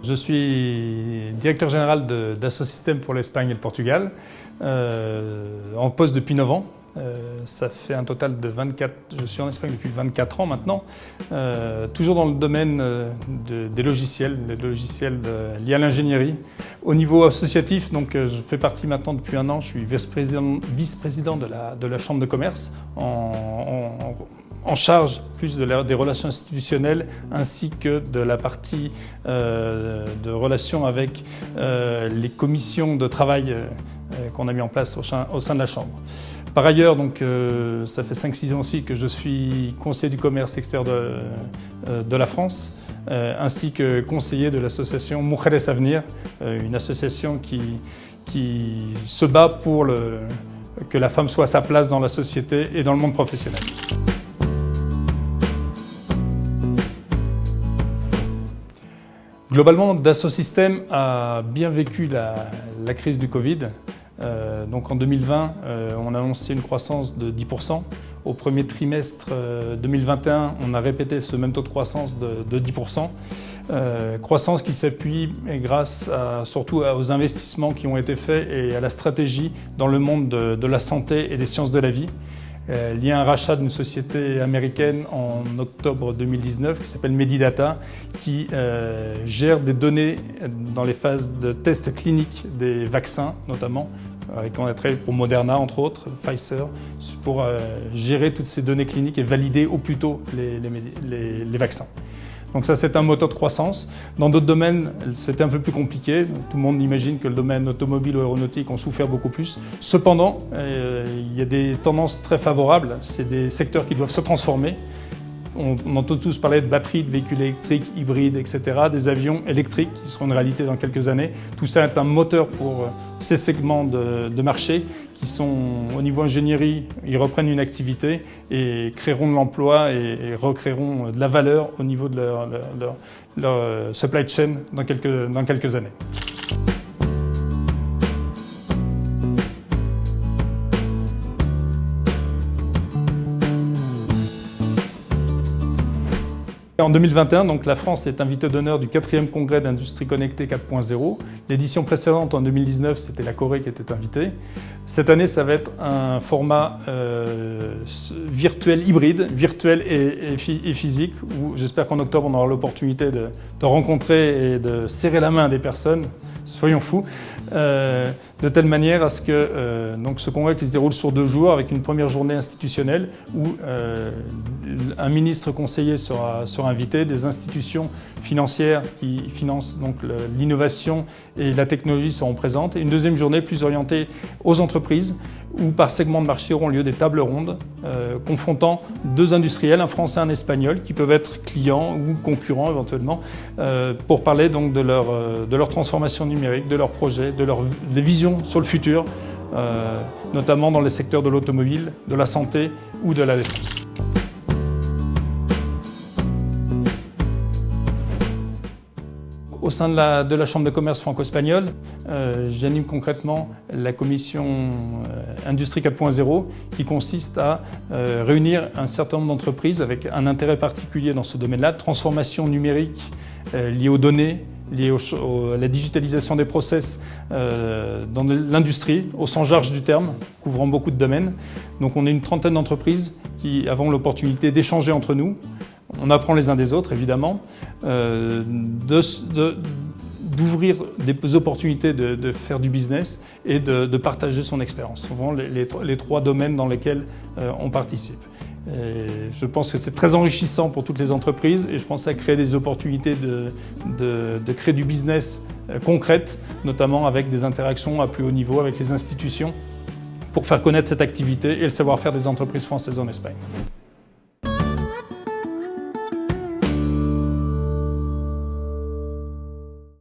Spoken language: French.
Je suis directeur général d'Assosystème pour l'Espagne et le Portugal, en poste depuis 9 ans. Ça fait un total de 24, je suis en Espagne depuis 24 ans maintenant, toujours dans le domaine des logiciels liés à l'ingénierie. Au niveau associatif, donc, je fais partie maintenant depuis 1 an, je suis vice-président de la Chambre de commerce en charge plus des relations institutionnelles ainsi que de la partie de relations avec les commissions de travail qu'on a mis en place au sein de la Chambre. Par ailleurs, donc, ça fait 5-6 ans aussi que je suis conseiller du commerce extérieur de la France, ainsi que conseiller de l'association Mujeres Avenir, une association qui se bat pour que la femme soit à sa place dans la société et dans le monde professionnel. Globalement, Dassosystème a bien vécu la crise du Covid. Donc en 2020, on a annoncé une croissance de 10%. Au premier trimestre 2021, on a répété ce même taux de croissance de 10%. Croissance qui s'appuie grâce surtout aux investissements qui ont été faits et à la stratégie dans le monde de la santé et des sciences de la vie. Il y a un rachat d'une société américaine en octobre 2019 qui s'appelle Medidata, qui gère des données dans les phases de tests cliniques des vaccins notamment, avec on a travaillé pour Moderna entre autres, Pfizer, pour gérer toutes ces données cliniques et valider au plus tôt les vaccins. Donc ça, c'est un moteur de croissance. Dans d'autres domaines, c'était un peu plus compliqué. Tout le monde imagine que le domaine automobile ou aéronautique ont souffert beaucoup plus. Cependant, il y a des tendances très favorables. C'est des secteurs qui doivent se transformer. On entend tous parler de batteries, de véhicules électriques, hybrides, etc., des avions électriques qui seront une réalité dans quelques années. Tout ça est un moteur pour ces segments de marché qui sont, au niveau ingénierie, ils reprennent une activité et créeront de l'emploi et recréeront de la valeur au niveau de leur supply chain dans quelques années. En 2021, donc, la France est invitée d'honneur du 4e congrès d'industrie connectée 4.0. L'édition précédente, en 2019, c'était la Corée qui était invitée. Cette année, ça va être un format virtuel hybride, virtuel et physique, où j'espère qu'en octobre, on aura l'opportunité de rencontrer et de serrer la main à des personnes, soyons fous, de telle manière à ce que donc ce congrès qui se déroule sur 2 jours, avec une première journée institutionnelle où un ministre conseiller sera invité, des institutions financières qui financent donc l'innovation et la technologie seront présentes, et une deuxième journée plus orientée aux entreprises où par segment de marché auront lieu des tables rondes confrontant 2 industriels, un français et un espagnol, qui peuvent être clients ou concurrents éventuellement, pour parler donc de leur transformation numérique, de leurs projets, des visions sur le futur, notamment dans les secteurs de l'automobile, de la santé ou de la défense. Au sein de la Chambre de commerce franco-espagnole, j'anime concrètement la commission Industrie 4.0 qui consiste à réunir un certain nombre d'entreprises avec un intérêt particulier dans ce domaine-là, transformation numérique liée aux données, liée à la digitalisation des process dans l'industrie, au sens large du terme, couvrant beaucoup de domaines. Donc on est une trentaine d'entreprises qui avons l'opportunité d'échanger entre nous. On apprend les uns des autres, évidemment, d'ouvrir des opportunités de faire du business et de partager son expérience. Souvent les 3 domaines dans lesquels on participe. Et je pense que c'est très enrichissant pour toutes les entreprises et je pense à créer des opportunités de créer du business concrète, notamment avec des interactions à plus haut niveau avec les institutions pour faire connaître cette activité et le savoir-faire des entreprises françaises en Espagne.